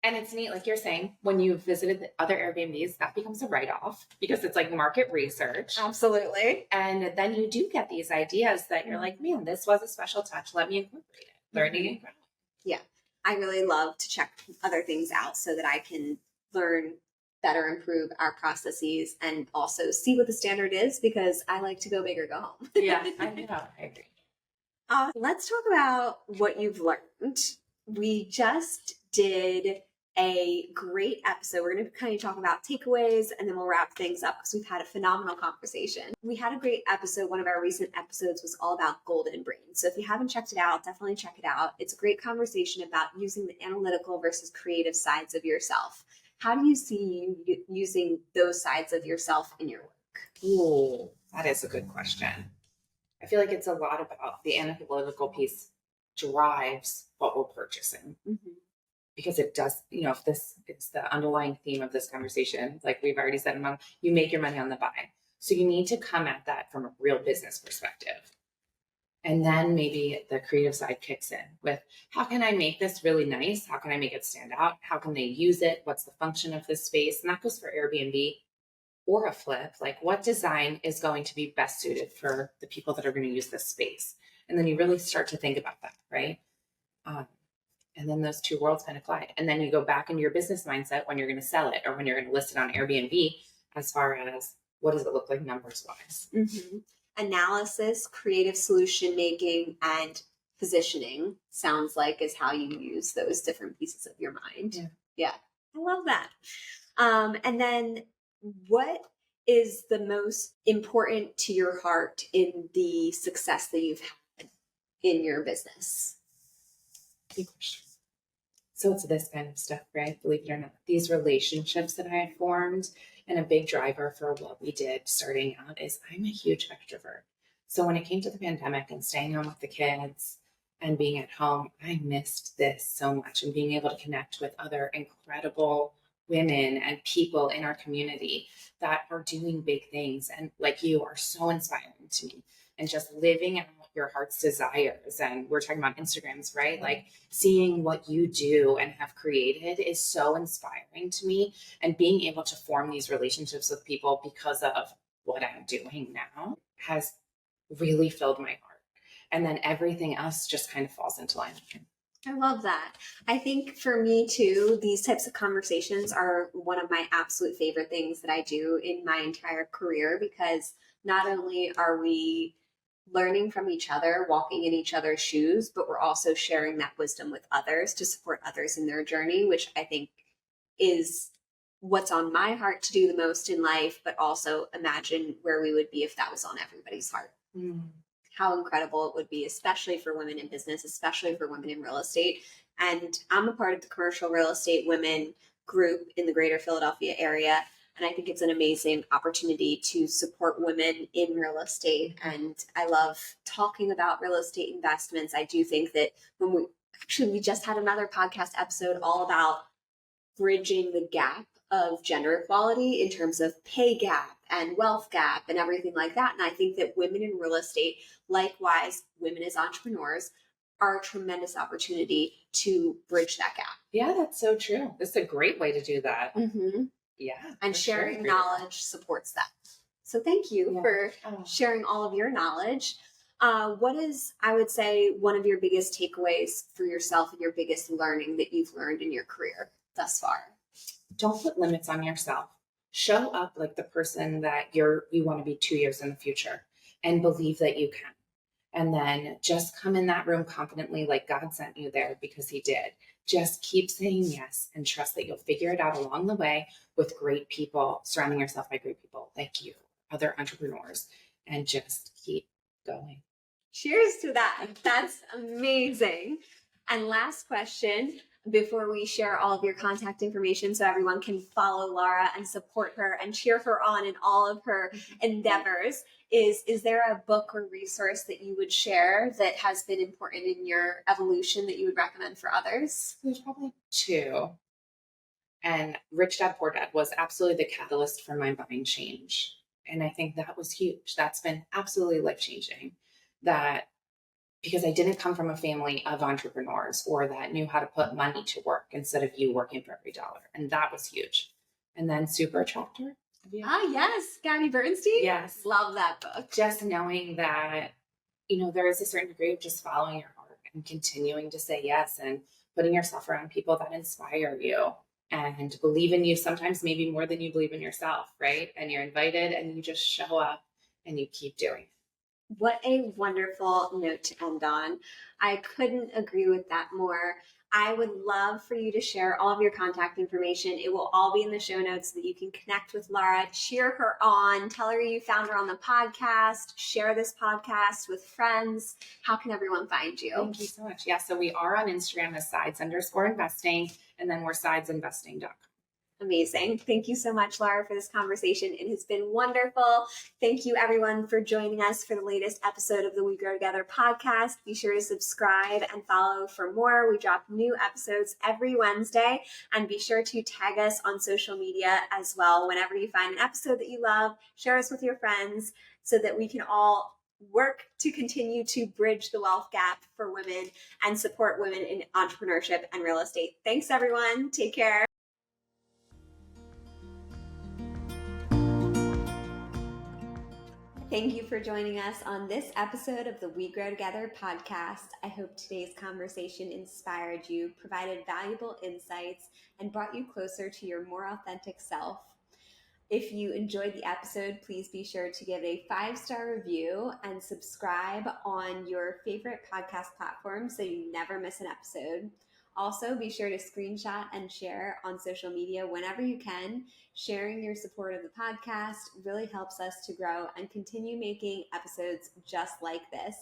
And it's neat, like you're saying, when you visited the other Airbnbs, that becomes a write-off because it's like market research. Absolutely. And then you do get these ideas that you're like, man, this was a special touch. Let me incorporate it. Learning and growing. Yeah. I really love to check other things out so that I can learn, better improve our processes, and also see what the standard is, because I like to go big or go home. Yeah, I know. I agree. Let's talk about what you've learned. We just did a great episode. We're going to kind of talk about takeaways and then we'll wrap things up because we've had a phenomenal conversation. We had a great episode. One of our recent episodes was all about golden brain. So if you haven't checked it out, definitely check it out. It's a great conversation about using the analytical versus creative sides of yourself. How do you see you using those sides of yourself in your work? Ooh, that is a good question. I feel like it's a lot about the analytical piece drives what we're purchasing. Because it does, if this is the underlying theme of this conversation, like we've already said, you make your money on the buy. So you need to come at that from a real business perspective. And then maybe the creative side kicks in with, how can I make this really nice? How can I make it stand out? How can they use it? What's the function of this space? And that goes for Airbnb or a flip. Like, what design is going to be best suited for the people that are going to use this space? And then you really start to think about that, right? And then those two worlds kind of collide. And then you go back into your business mindset when you're going to sell it or when you're going to list it on Airbnb, as far as what does it look like numbers wise? Analysis, creative solution making, and positioning sounds like is how you use those different pieces of your mind. Yeah. I love that. And then what is the most important to your heart in the success that you've had in your business? Good question. So it's this kind of stuff, right? Believe it or not, these relationships that I had formed, and a big driver for what we did starting out is I'm a huge extrovert. So when it came to the pandemic and staying home with the kids and being at home, I missed this so much, and being able to connect with other incredible women and people in our community that are doing big things and like you are so inspiring to me, and just living out your heart's desires. And we're talking about Instagrams, right? Like seeing what you do and have created is so inspiring to me, and being able to form these relationships with people because of what I'm doing now has really filled my heart. And then everything else just kind of falls into line. I love that. I think for me too, these types of conversations are one of my absolute favorite things that I do in my entire career, because not only are we learning from each other, walking in each other's shoes, but we're also sharing that wisdom with others to support others in their journey, which I think is what's on my heart to do the most in life, but also imagine where we would be if that was on everybody's heart. How incredible it would be, especially for women in business, especially for women in real estate. And I'm a part of the commercial real estate women group in the greater Philadelphia area. And I think it's an amazing opportunity to support women in real estate. And I love talking about real estate investments. I do think that we just had another podcast episode all about bridging the gap of gender equality in terms of pay gap and wealth gap and everything like that. And I think that women in real estate, likewise, women as entrepreneurs, are a tremendous opportunity to bridge that gap. Yeah, that's so true. This is a great way to do that. Mm-hmm. Yeah. And sharing knowledge supports that. So thank you for sharing all of your knowledge. What is, I would say, one of your biggest takeaways for yourself and your biggest learning that you've learned in your career thus far? Don't put limits on yourself. Show up like the person that you want to be 2 years in the future, and believe that you can. And then just come in that room confidently, like God sent you there, because he did. Just keep saying yes and trust that you'll figure it out along the way with great people, surrounding yourself by great people like you, other entrepreneurs, and just keep going. Cheers to that. That's amazing. And last question, before we share all of your contact information so everyone can follow Laura and support her and cheer her on in all of her endeavors, is there a book or resource that you would share that has been important in your evolution that you would recommend for others? There's probably two. And Rich Dad Poor Dad was absolutely the catalyst for my mind change. And I think that was huge. That's been absolutely life-changing. That because I didn't come from a family of entrepreneurs or that knew how to put money to work instead of you working for every dollar. And that was huge. And then Super Attractor. Yes. Gabby Bernstein? Yes. Love that book. Just knowing that, there is a certain degree of just following your heart and continuing to say yes and putting yourself around people that inspire you and believe in you, sometimes maybe more than you believe in yourself, right? And you're invited and you just show up and you keep doing it. What a wonderful note to end on. I couldn't agree with that more. I would love for you to share all of your contact information. It will all be in the show notes so that you can connect with Laura, cheer her on, tell her you found her on the podcast, share this podcast with friends. How can everyone find you? Thank you so much. Yeah, so we are on Instagram as sides_investing, and then we're sidesinvesting.com. Amazing. Thank you so much, Laura, for this conversation. It has been wonderful. Thank you, everyone, for joining us for the latest episode of the We Grow Together podcast. Be sure to subscribe and follow for more. We drop new episodes every Wednesday, and be sure to tag us on social media as well. Whenever you find an episode that you love, share us with your friends so that we can all work to continue to bridge the wealth gap for women and support women in entrepreneurship and real estate. Thanks, everyone. Take care. Thank you for joining us on this episode of the We Grow Together podcast. I hope today's conversation inspired you, provided valuable insights, and brought you closer to your more authentic self. If you enjoyed the episode, please be sure to give a 5-star review and subscribe on your favorite podcast platform so you never miss an episode. Also, be sure to screenshot and share on social media whenever you can. Sharing your support of the podcast really helps us to grow and continue making episodes just like this.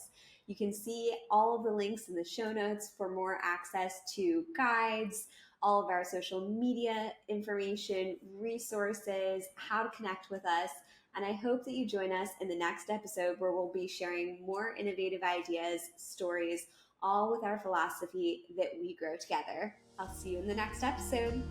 You can see all of the links in the show notes for more access to guides, all of our social media information, resources, how to connect with us. And I hope that you join us in the next episode where we'll be sharing more innovative ideas, stories, all with our philosophy that we grow together. I'll see you in the next episode.